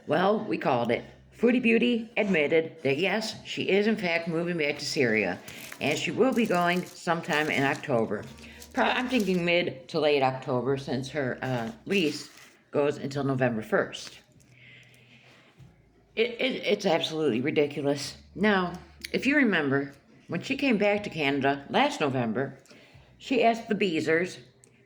Well, we called it. Foodie Beauty admitted that yes, she is in fact moving back to Syria, and she will be going sometime in October. I'm thinking mid to late October since her lease goes until November 1st. It's absolutely ridiculous. Now, if you remember, when she came back to Canada last November, she asked the Beezers,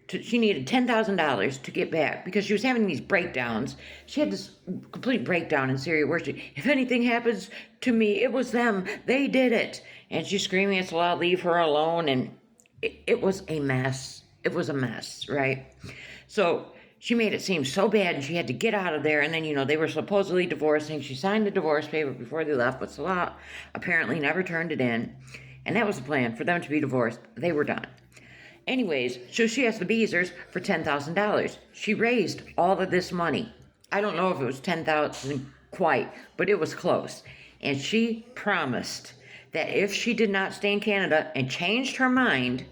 she needed $10,000 to get back because she was having these breakdowns. She had this complete breakdown in Syria where if anything happens to me, it was them. They did it. And she's screaming at Salah, leave her alone. And it was a mess. It was a mess, right? So she made it seem so bad and she had to get out of there. And then, they were supposedly divorcing. She signed the divorce paper before they left, but Salah apparently never turned it in. And that was the plan, for them to be divorced. They were done. Anyways, so she asked the Beezers for $10,000. She raised all of this money. I don't know if it was $10,000 quite, but it was close. And she promised that if she did not stay in Canada and changed her mind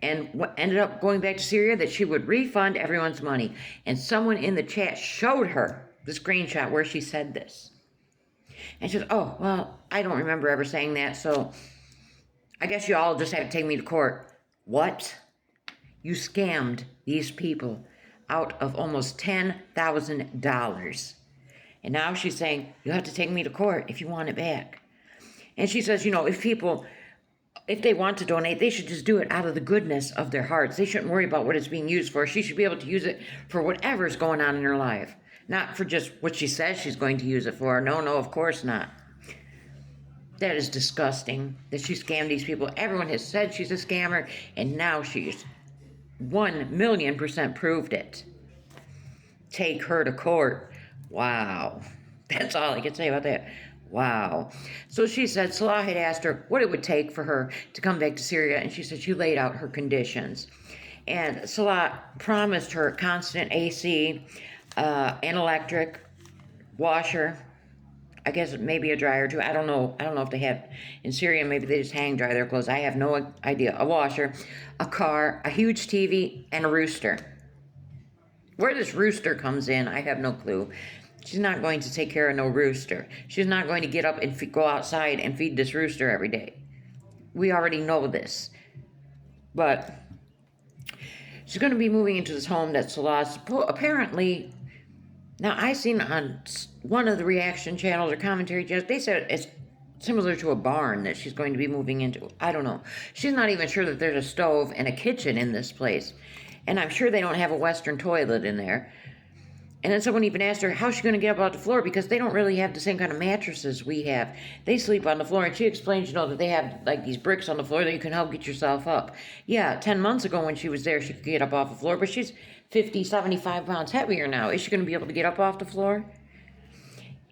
and ended up going back to Syria, that she would refund everyone's money. And someone in the chat showed her the screenshot where she said this. And she said, oh, well, I don't remember ever saying that, so I guess you all just have to take me to court. What? You scammed these people out of almost $10,000. And now she's saying, you have to take me to court if you want it back. And she says, if they want to donate, they should just do it out of the goodness of their hearts. They shouldn't worry about what it's being used for. She should be able to use it for whatever's going on in her life. Not for just what she says she's going to use it for. No, of course not. That is disgusting that she scammed these people. Everyone has said she's a scammer, and now she's 1,000,000% proved it. Take her to court. Wow. That's all I can say about that. Wow. So she said Salah had asked her what it would take for her to come back to Syria, and she said she laid out her conditions. And Salah promised her constant AC, an electric, washer, I guess maybe a dryer too. I don't know if they have in Syria. Maybe they just hang dry their clothes. I have no idea. A washer, a car, a huge TV, and a rooster. Where this rooster comes in, I have no clue. She's not going to take care of no rooster. She's not going to get up and go outside and feed this rooster every day. We already know this. But she's going to be moving into this home that Salah's apparently. Now, I seen on one of the reaction channels or commentary channels, they said it's similar to a barn that she's going to be moving into. I don't know. She's not even sure that there's a stove and a kitchen in this place. And I'm sure they don't have a Western toilet in there. And then someone even asked her, how's she going to get up off the floor? Because they don't really have the same kind of mattresses we have. They sleep on the floor. And she explains, that they have like these bricks on the floor that you can help get yourself up. Yeah, 10 months ago when she was there, she could get up off the floor. But she's 50, 75 pounds heavier now. Is she going to be able to get up off the floor?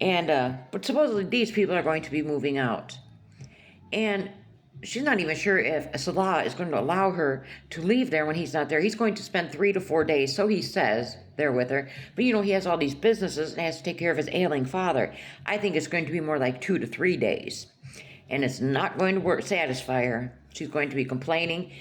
And, but supposedly these people are going to be moving out. And she's not even sure if Salah is going to allow her to leave there when he's not there. He's going to spend 3 to 4 days, so he says, there with her. But he has all these businesses and has to take care of his ailing father. I think it's going to be more like 2 to 3 days. And it's not going to satisfy her. She's going to be complaining.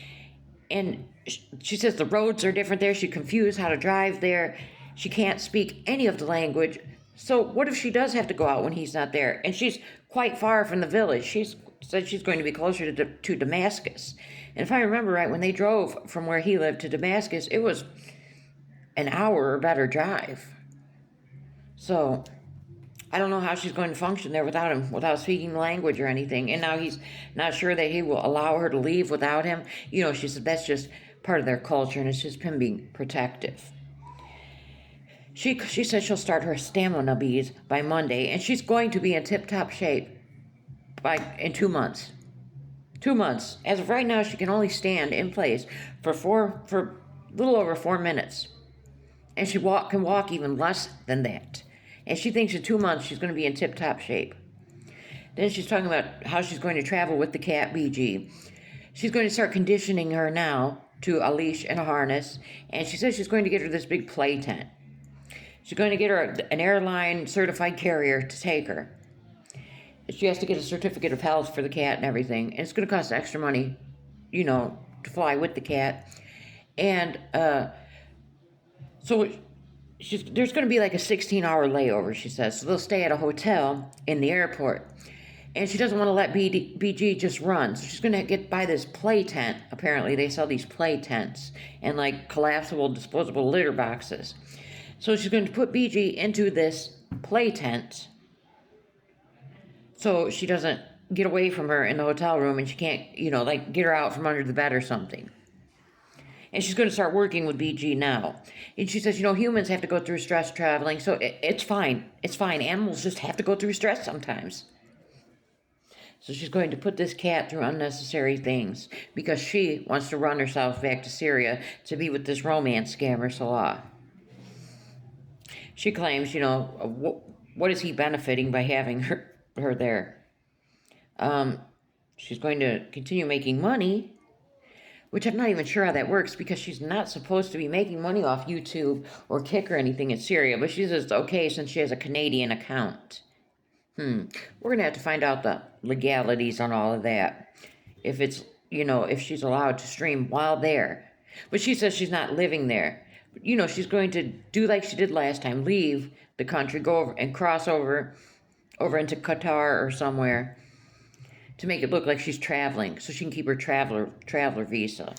And she says the roads are different there. She's confused how to drive there. She can't speak any of the language. So what if she does have to go out when he's not there? And she's quite far from the village. She said she's going to be closer to Damascus. And if I remember right, when they drove from where he lived to Damascus, it was an hour or better drive. So I don't know how she's going to function there without him, without speaking the language or anything. And now he's not sure that he will allow her to leave without him. She said that's just part of their culture, and it's just him being protective. She said she'll start her stamina bees by Monday, and she's going to be in tip-top shape in 2 months. 2 months. As of right now, she can only stand in place for a little over 4 minutes. And she can walk even less than that. And she thinks in 2 months she's going to be in tip-top shape. Then she's talking about how she's going to travel with the cat BG. She's going to start conditioning her now to a leash and a harness. And she says she's going to get her this big play tent. She's going to get her an airline certified carrier to take her. She has to get a certificate of health for the cat and everything. And it's going to cost extra money, to fly with the cat. And so there's going to be like a 16-hour layover, she says. So they'll stay at a hotel in the airport. And she doesn't want to let BG just run. So she's going to buy this play tent. Apparently, they sell these play tents and like collapsible, disposable litter boxes. So she's going to put BG into this play tent so she doesn't get away from her in the hotel room and she can't, like get her out from under the bed or something. And she's going to start working with BG now. And she says, humans have to go through stress traveling, so it's fine. It's fine. Animals just have to go through stress sometimes. So she's going to put this cat through unnecessary things because she wants to run herself back to Syria to be with this romance scammer, Salah. She claims, what is he benefiting by having her there? She's going to continue making money, which I'm not even sure how that works because she's not supposed to be making money off YouTube or Kick or anything in Syria, but she says it's okay since she has a Canadian account. We're going to have to find out the legalities on all of that. If it's, if she's allowed to stream while there. But she says she's not living there. She's going to do like she did last time, leave the country, go over and cross over into Qatar or somewhere to make it look like she's traveling so she can keep her traveler visa.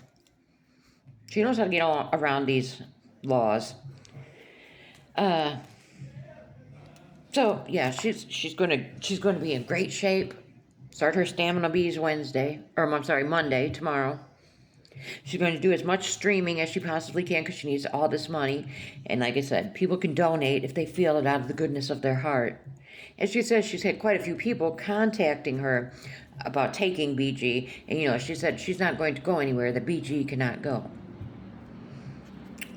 She knows how to get all around these laws. So yeah, she's gonna be in great shape. Start her stamina bees Monday, tomorrow. She's going to do as much streaming as she possibly can because she needs all this money. And like I said, people can donate if they feel it out of the goodness of their heart. And she says she's had quite a few people contacting her about taking BG. And she said she's not going to go anywhere that BG cannot go.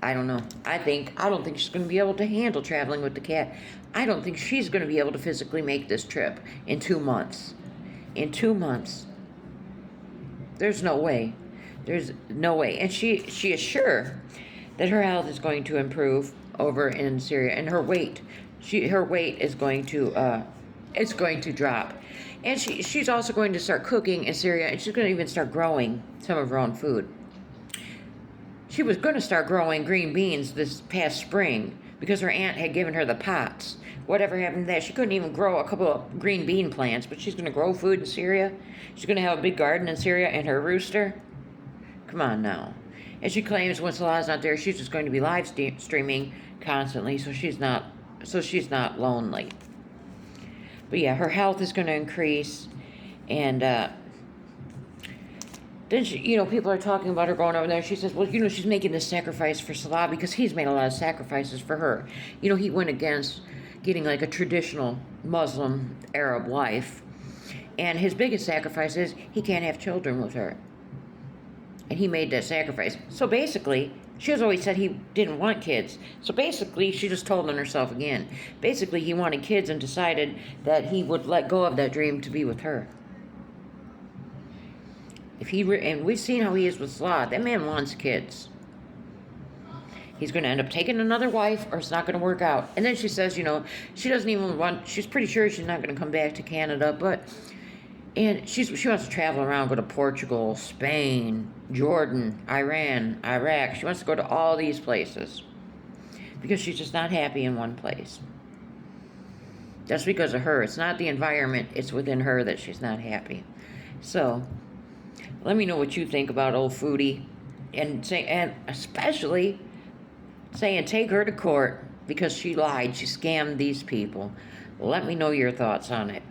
I don't know. I don't think she's going to be able to handle traveling with the cat. I don't think she's going to be able to physically make this trip in 2 months. In 2 months. There's no way. There's no way. And she is sure that her health is going to improve over in Syria. And her weight is going to drop. And she's also going to start cooking in Syria. And she's going to even start growing some of her own food. She was going to start growing green beans this past spring because her aunt had given her the pots. Whatever happened to that? She couldn't even grow a couple of green bean plants, but she's going to grow food in Syria. She's going to have a big garden in Syria and her rooster. Come on now. And she claims when Salah's not there, she's just going to be live streaming constantly, so she's not lonely. But yeah, her health is going to increase, and then she, people are talking about her going over there. She says, well, she's making this sacrifice for Salah because he's made a lot of sacrifices for her. He went against getting like a traditional Muslim Arab wife, and his biggest sacrifice is he can't have children with her. And he made that sacrifice. So basically, she has always said he didn't want kids. So basically, she just told on herself again. Basically, he wanted kids and decided that he would let go of that dream to be with her. And we've seen how he is with Salah. That man wants kids. He's going to end up taking another wife, or it's not going to work out. And then she says, she doesn't even want. She's pretty sure she's not going to come back to Canada, and she wants to travel around, go to Portugal, Spain, Jordan, Iran, Iraq. She wants to go to all these places because she's just not happy in one place. That's because of her. It's not the environment. It's within her that she's not happy. So let me know what you think about old Foodie, and especially saying take her to court because she lied. She scammed these people. Let me know your thoughts on it.